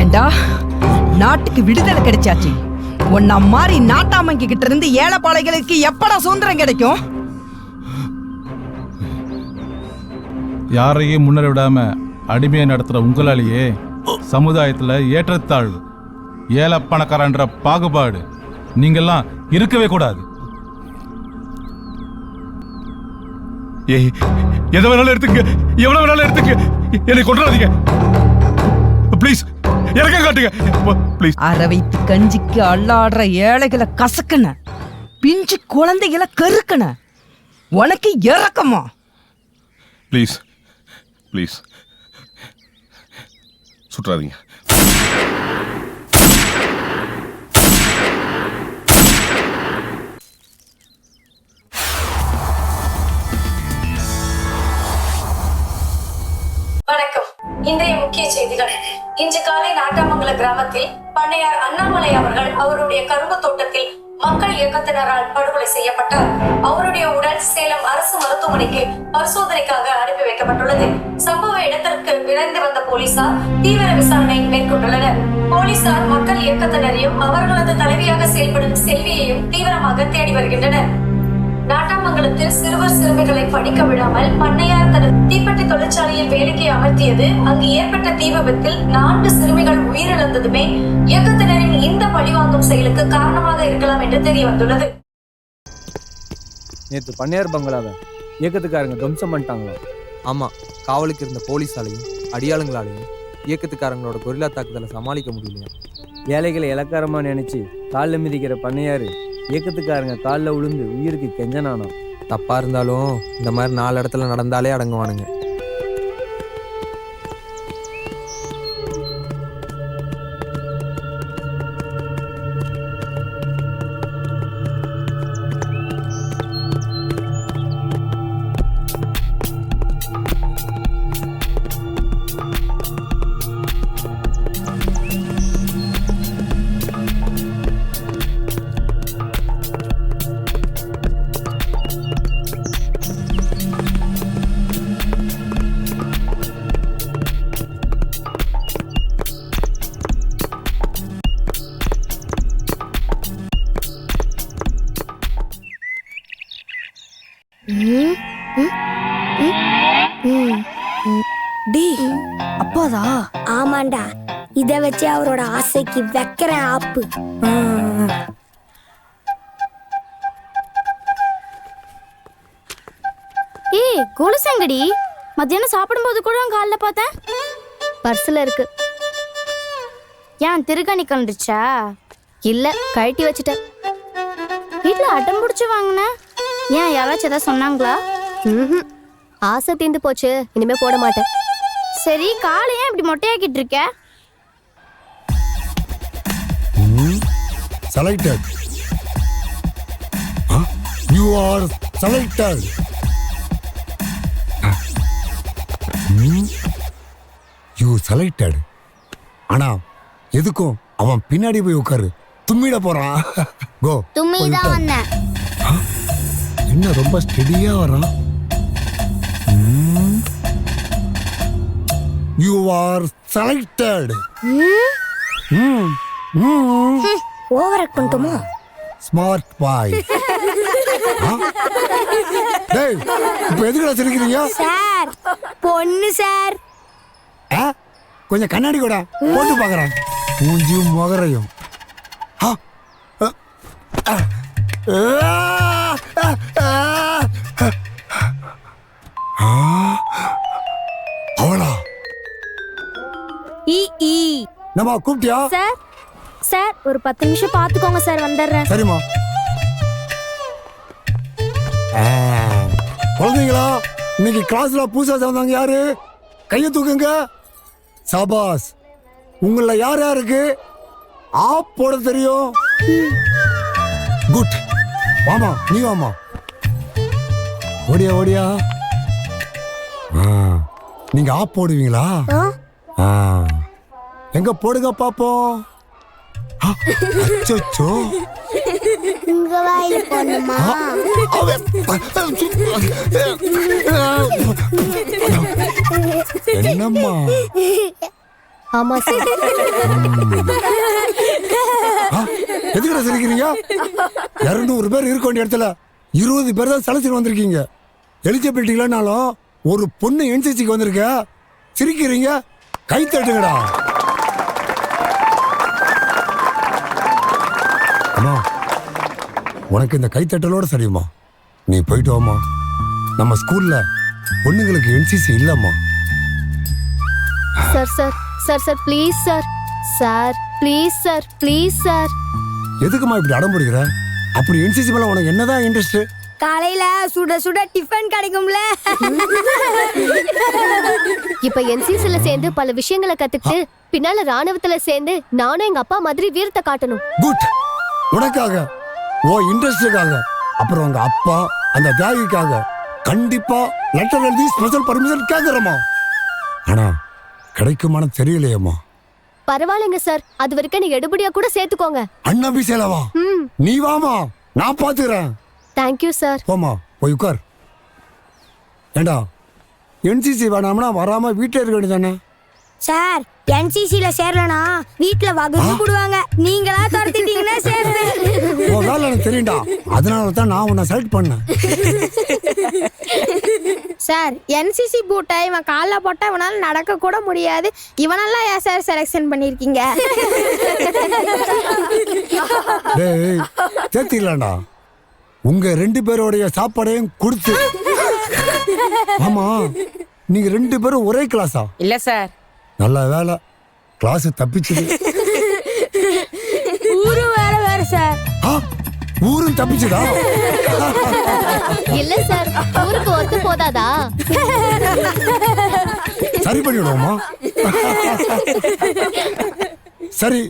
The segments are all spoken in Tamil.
ஏண்டா நாட்டுக்கு விடுதலை கிடைச்சாச்சு, உன்ன மாதிரி நாட்டாமங்க கிட்ட இருந்து ஏழைப்பாளைகளுக்கு எப்படா சுதந்திரம் கிடைக்கும்? யாரையும் முன்னேற விடாம அடிமையை நடத்துற உங்களாலேயே சமுதாயத்துல ஏற்றத்தாழ்வு, ஏழை பணக்காரன்ற பாகுபாடு நீங்கெல்லாம் இருக்கவே கூடாது. எதை வேணாலும் எடுத்துக்க, எவ்வளவு வேணாலும் எடுத்துக்க, என்னை கொண்டாதீங்க ப்ளீஸ். இறக்க காட்டுங்க ப்ளீஸ். அரை வைத்து கஞ்சிக்கு அல்லாடுற ஏழைகளை கசக்கன, பிஞ்சு குழந்தைகளை கருக்கன, உனக்கு இறக்கமா? ப்ளீஸ் ப்ளீஸ் சுற்றாதீங்க. வணக்கம். இன்றைய முக்கிய செய்திகள். இன்று காலை நாட்டாமங்கல கிராமத்தில் பண்ணையார் அண்ணாமலை அவர்கள் அவருடைய கரும்பு தோட்டத்தில் மக்கள் இயக்கத்தினரால் படுகொலை செய்யப்பட்டார். அவருடைய உடல் சேலம் அரசு மருத்துவமனைக்கு பரிசோதனைக்காக அனுப்பி வைக்கப்பட்டுள்ளது. சம்பவ இடத்திற்கு விரைந்து வந்த போலீசார் தீவிர விசாரணை மேற்கொண்டுள்ளனர். போலீசார் மக்கள் இயக்கத்தினரையும் அவர்களது தலைவியாக செயல்படும் செல்வியையும் தீவிரமாக தேடி வருகின்றனர். நாட்டாமங்கலத்தில் சிறுவர் சிறுமிகளை படிக்க விடாமல் பண்ணையார் தனது தீப்பெட்டி தொழிற்சாலையில் வேலைக்கு அமர்த்தியது, அங்கு ஏற்பட்ட தீ விபத்தில் 4 சிறுமிகள் உயிரிழந்ததுமே இயக்கத்தினரின் இந்த பழிவாங்கும் செயலுக்கு காரணமாக இருக்கலாம் என்று தெரிய வந்துள்ளது. நேற்று பண்ணையார் பங்களாவை இயக்கத்துக்காரங்க துவம்சம் பண்ணிட்டாங்களா? ஆமா, காவலுக்கு இருந்த போலீஸாலையும் அடியாளுங்களாலையும் இயக்கத்துக்காரங்களோட கொரில்லா தாக்குதலை சமாளிக்க முடியலையா? ஏழைகளை இலக்காரமா நினைச்சு காலில் மிதிக்கிற பண்ணையாரு இயக்கத்துக்காரங்க காலில் விழுந்து உயிருக்கு கெஞ்சனானோ. தப்பா இருந்தாலும் இந்த மாதிரி 4 இடத்துல நடந்தாலே அடங்குவானுங்க. அப்பாதா? ஆமாண்டா, இத வச்சு அவரோட ஆசைக்கு வைக்கிற ஆப்பு. ஏய் குலுசங்கடி, மத்தியானம் சாப்பிடும்போது கூட காலைல பார்த்தேன். பர்ஸ்ல இருக்கு. ஏன் திருக்கணி கண்டுச்சா? இல்ல, கழட்டி வச்சுட்டேன். வீட்டுல அட்டம் பிடிச்சு வாங்கின. ஏன் யாராச்சும் ஏதாவது சொன்னாங்களா? ஆசை தீந்து போச்சு, இனிமே போட மாட்டேன். சரி, காலை ஏன் இப்படி மொட்டையாக்கிட்டு இருக்க? Selected. You are selected. You selected. ஆனா எதுக்கும் அவன் பின்னாடி போய் உட்காரு, தும்மிட போறான். கோ. தும்மிதான் வந்தேன். என்ன ரொம்ப ஸ்டெடியா வரான். You are selected. ஓவர கொண்டுமா? Smart boy. டேய், இப்போ எதுக்குடா சிரிக்கிறீங்க? சார், பொண்ணு சார். கொஞ்சம் கண்ணாடி கூட போட்டு பார்க்கறேன். மூஞ்சியும் முகரையும். அவளா? நம்ம கூப்பிட்டியா? சார் சார், ஒரு 10 நிமிஷம் பாத்துக்கோங்க சார், வந்துடுறேன். சரிம்மா. குழந்தைங்களா, இன்னைக்கு கிளாஸ்ல புதுசா சேர்ந்தாங்க யாரு? கையை தூக்குங்க. சபாஸ். உங்கள யார் யாருக்கு ஆப் போட தெரியும்? குட். வாமா, நீ வாமா. ஓடியா ஓடியா. நீங்க ஆப் போடுவீங்களா? எங்க போடுங்க பாப்போம். அச்சோ, உங்க வாயில போடணுமா? என்னம்மா ஆமா சார். எதுக்குடா சிரிக்கிறீங்க? 200 பேர் இருக்க வேண்டிய இடத்துல 20 பேர் தான் செலக்ஷன் வந்திருக்கீங்க. எலிஜிபிலிட்டி இல்லைனாலும் ஒரு பொண்ணு என்சிசிக்கு வந்திருக்க, சிரிக்கிறீங்க? கை தட்டுங்கடா. அம்மா, உனக்கு இந்த கைத்தட்டலோட சரிம்மா. நீ போயிட்டு வாம்மா. நம்ம ஸ்கூல்ல பொண்ணுங்களுக்கு என்சிசி இல்லம்மா. Sir sir sir sir please sir. Sir please sir, please sir. எதுக்குமா இப்படி அடம் பிடிக்கிற? அப்படி என்சிசி மேல உனக்கு என்னதான் இன்ட்ரெஸ்ட்? காலையில சுட சுட டிஃபன் கிடைக்கும்ல. இப்ப என்சிசில சேர்ந்து பல விஷயங்களை கத்துக்கிட்டு பின்னால ராணுவத்துல சேர்ந்து நானும் எங்க அப்பா மாதிரி வீரத்தை காட்டணும். குட். உனக்காக, ஓ இன்ட்ரெஸ்டுக்காக, அப்புறம் உங்க அப்பா அந்த தியாகிக்காக கண்டிப்பா லெட்டர் எழுதி ஸ்பெஷல் பர்மிஷன் கேக்குறமா. ஆனா கிடைக்குமான்னு தெரியலையேம்மா. பரவாயில்லைங்க சார், அது வரைக்கும் நீ எடுபடியா கூட சேர்த்துக்கோங்க. அண்ணா பிசேலவா? நீ வாமா, நான் பாத்துக்கிறேன். Thank you sir. போமா, போய் உட்கார். ஏண்டா என்சிசி வேணாம்னா வராம வீட்டில் இருக்க வேண்டியதானே? சார், என்சிசில சேரலனா வீட்ல வகுப்பு போடுவாங்க. நீங்களா துரத்திட்டீங்கன்னா சேர்ப்பேன். ஓ வேலை எனக்கு தெரியும்டா, அதனால தான் நான் உன்னை செலக்ட் பண்ணேன். சார், என்சிசி பூட்டை இவன் காலில் போட்டால் இவனால் நடக்க கூட முடியாது. இவனெல்லாம் ஏன் சார் செலெக்ஷன் பண்ணியிருக்கீங்க? டேய் சேர்த்திடலாம்டா. உங்க 2 பேரோடைய சாப்பாடையும் கொடுத்து. ஆமா, நீங்க 2 பேரும் ஒரே கிளாஸா? இல்லை சார். நல்ல வேலை, கிளாஸ் தப்பிச்சுது. ஊரு வேற வேற சார். ஊரும் தப்பிச்சுதா? இல்ல சார், ஊருக்கு ஒத்து போதாதா? சரி பண்ணிடுவோமா? சரி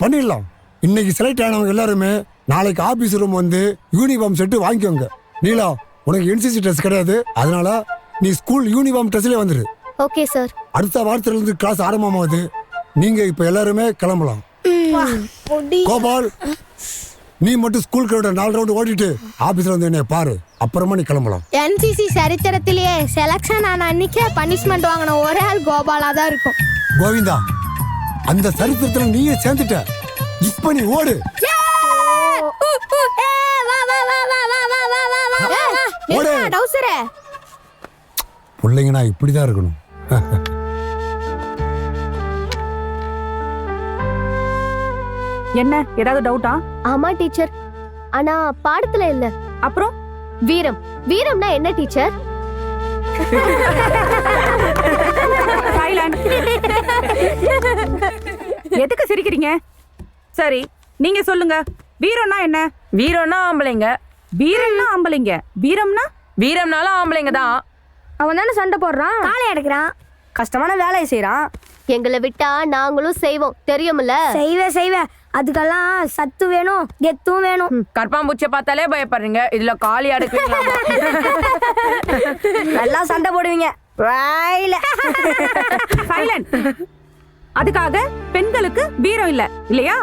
பண்ணிடலாம். இன்னைக்கு செலக்ட் ஆனவங்க எல்லாருமே நாளைக்கு ஆபீஸ் ரூம் வந்து யூனிஃபார்ம் செட்டு வாங்கிக்கோங்க. நீலா, உனக்கு என்சிசி ட்ரெஸ் கிடையாது, அதனால நீ ஸ்கூல் யூனிஃபார்ம் ட்ரெஸ்லயே வந்துரு. Okay sir. அடுத்த வாரத்துல இருந்து கிளாஸ் ஆரம்பமாகுது. நீங்க இப்ப எல்லாருமே கிளம்பலாம். கோபால், நீ மட்டும் ஸ்கூல் கிரவுண்ட 4 ரவுண்ட் ஓடிட்டு ஆபீஸ்ல வந்து என்னைய பாரு, அப்புறமா நீ கிளம்பலாம். என்சிசி சரித்திரத்திலேயே செலக்ஷன் ஆன அன்னைக்கே பனிஷ்மெண்ட் வாங்கின ஒரே ஆள் கோபாலா தான் இருக்கும். கோவிந்தா, அந்த சரித்திரத்துல நீயே சேர்ந்துட்ட. இப்ப நீ ஓடு. ஓடு. பிள்ளைங்கன்னா இப்படிதான் இருக்கணும். என்ன, ஏதாவது டவுட்டா? ஆமா டீச்சர், ஆனா பாடத்துல இல்ல. அப்புறம் வீரம், வீரம்னா என்ன டீச்சர்? எதுக்கு சிரிக்கிறீங்க? சரி, நீங்க சொல்லுங்க, வீரம்னா என்ன? வீரம்னா ஆம்பளைங்க. வீரம்னா ஆம்பளைங்க. வீரம்னா? வீரம்னாலும் ஆம்பளைங்க தான். அவன் தானே சண்டை போடுறான், காலை எடுக்கிறான், கஷ்டமான வேலையை செய்யறான். எங்களை விட்டா நாங்களும் செய்வோம், தெரியுமில்ல? செய்வேன். அதுக்கெல்லாம் சத்து வேணும், கெத்தும் வேணும். கற்பாம்பூச்சியை பார்த்தாலே பயப்படுறீங்க, இதுல காலி அடுக்குவீங்களா? நல்லா சண்டை போடுவீங்க. அதுக்காக பெண்களுக்கு வீரம் இல்ல இல்லையா?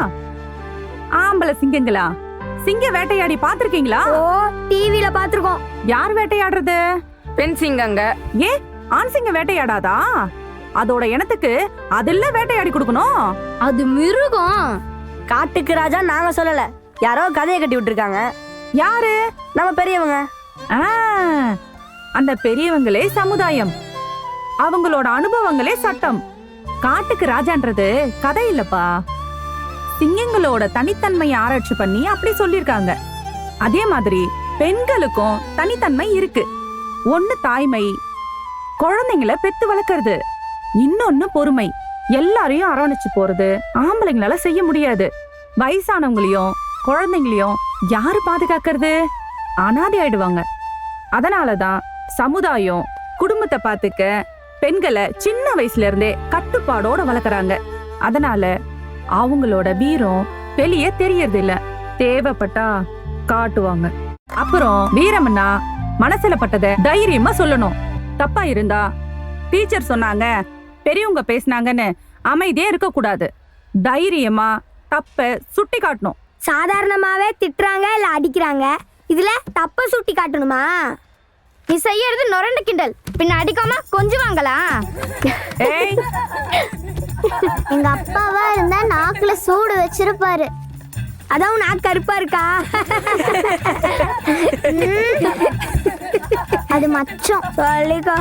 ஆம்பளை சிங்கங்களா? சிங்க வேட்டையாடி பாத்திருக்கீங்களா? ஓ, டிவில பாத்துருக்கோம். யார் வேட்டையாடுறது? பெண் சிங்கங்க. ஏன் ஆண் சிங்க வேட்டையாடாதா? அதோட இனத்துக்கு அதுல வேட்டையாடி கொடுக்கணும். அது மிருகம். காட்டுக்கு ராஜா நாங்க சொல்லல, யாரோ கதையை கட்டி விட்டுருக்காங்க. யாரு? நம்ம பெரியவங்க. அந்த பெரியவங்களே சமுதாயம், அவங்களோட அனுபவங்களே சட்டம். காட்டுக்கு ராஜான்றது கதை இல்லப்பா, சிங்கங்களோட தனித்தன்மையை ஆராய்ச்சி பண்ணி அப்படி சொல்லிருக்காங்க. அதே மாதிரி பெண்களுக்கும் தனித்தன்மை இருக்கு. ஒண்ணு தாய்மை, குழந்தைங்களை பெத்து வளர்க்கறது. இன்னொன்னு பொறுமை, எல்லாரையும் அரவணைச்சு போறது ஆம்பளைங்களால செய்ய முடியாது. வயசானவங்களையும் குழந்தைங்களையும் யாரு பாதுகாக்கிறது? அனாதை ஆயிடுவாங்க. அதனாலதான் சமுதாயம் குடும்பத்தை பார்த்துக்க பெண்களை சின்ன வயசுல இருந்தே கட்டுப்பாடோட வளர்க்கறாங்க. அதனால அவங்களோட வீரம் வெளியே தெரியறது இல்ல, தேவைப்பட்டா காட்டுவாங்க. அப்புறம் வீரம்னா மனசுல பட்டத தைரியமா சொல்லணும். தப்பா இருந்தா டீச்சர் சொன்னாங்க, பெரியவங்க பேசினாங்கன்னு அமைதியே இருக்க கூடாது. தைரியமா தப்ப சுட்டி காட்டணும். சாதாரணமாவே திட்டுறாங்க இல்ல அடிக்கிறாங்க, இதுல தப்ப சுட்டி காட்டணுமா? நீ செய்யறது நொரண்டு கிண்டல், பின்ன அடிக்காம கொஞ்சுவாங்களா? ஏய், எங்க அப்பாவா இருந்தா நாக்குல சூடு வச்சிருப்பாரு, அதான் நாக்கு கருப்பா இருக்கா? அது மச்சம் சொல்லிக்கோ.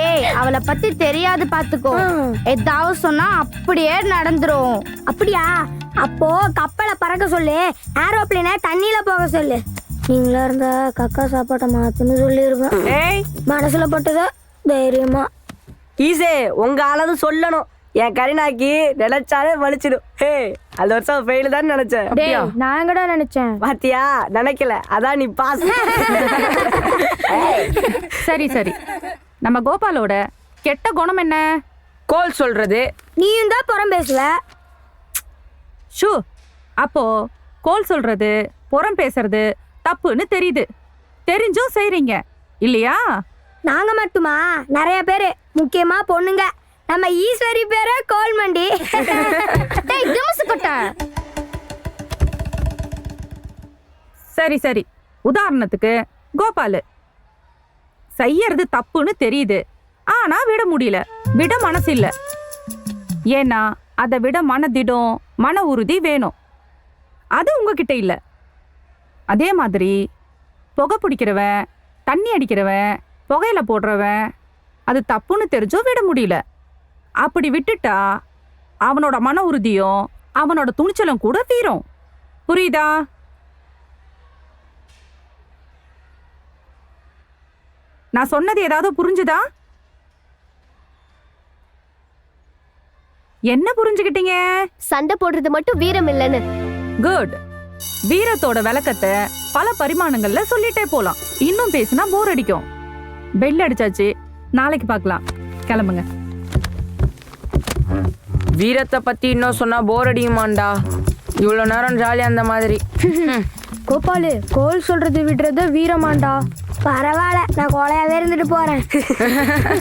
ஏய், அவளை பத்தி தெரியாது பாத்துக்கோ. ஏதாவது சொன்னா அப்படியே நடந்துரும். அப்படியா? அப்போ கப்பலை பறக்க சொல்லு, ஏரோப்ளேனை தண்ணியில போக சொல்லு. நீங்களா இருந்தா கக்கா சாப்பாட்டை மாத்துன்னு சொல்லிருவேன். ஏய், மனசுல பட்டதோ தைரியமா. ஈசே, உங்க அளவு சொல்லணும். என் கரிநாக்கி நினைச்சாலே வலிச்சிடும். ஹே, அந்த வருஷம் ஃபெயில் தான் நினைச்சேன். நான் எங்கடா நினைச்சேன்? பாத்தியா, நினைக்கல, அதான் நீ பாஸ். சரி சரி, நம்ம கோபாலோட கெட்ட குணம் என்ன? கோல் சொல்றது. நீயும் தான் புறம் பேசுவ. ஷூ, அப்போ கோல் சொல்றது புறம் பேசுறது தப்புன்னு தெரியுது, தெரிஞ்சும் செய்றீங்க இல்லையா? நாங்க மட்டுமா, நிறைய பேரு, முக்கியமா பொண்ணுங்க. நம்ம ஈஸ்வரி பேர கோல்மண்டி. சரி சரி, உதாரணத்துக்கு கோபாலு செய்யறது தப்புன்னு தெரியுது, ஆனா விட முடியல, விட மனசு இல்ல. ஏன்னா அதை விட மனதிடம் மன உறுதி வேணும், அது உங்ககிட்ட இல்ல. அதே மாதிரி புகை பிடிக்கிறவன், தண்ணி அடிக்கிறவன், புகையில போடுறவன் அது தப்புன்னு தெரிஞ்சும் விட முடியல. அப்படி விட்டுட்டா அவனோட மன உறுதியும் அவனோட துணிச்சலும் கூட தீரும். புரியுதா? நான் சொன்னது ஏதாவது புரிஞ்சுதா? என்ன புரிஞ்சுக்கிட்டீங்க? சண்டை போடுறது மட்டும் வீரம் இல்லைன்னு. குட். வீரத்தோட விளக்கத்தை பல பரிமாணங்கள்ல சொல்லிட்டே போலாம். இன்னும் பேசினா போர் அடிக்கும். பெல் அடிச்சாச்சு, நாளைக்கு பார்க்கலாம். கிளம்புங்க. வீரத்தை பத்தி இன்னும் சொன்னா போர் அடிக்குமாண்டா. இவ்வளவு நேரம் ஜாலியா அந்த மாதிரி. கோபாலு, கோல் சொல்றது விடுறது வீரமாண்டா. பரவாயில்ல, நான் கோலையாவே இருந்துட்டு போறேன்.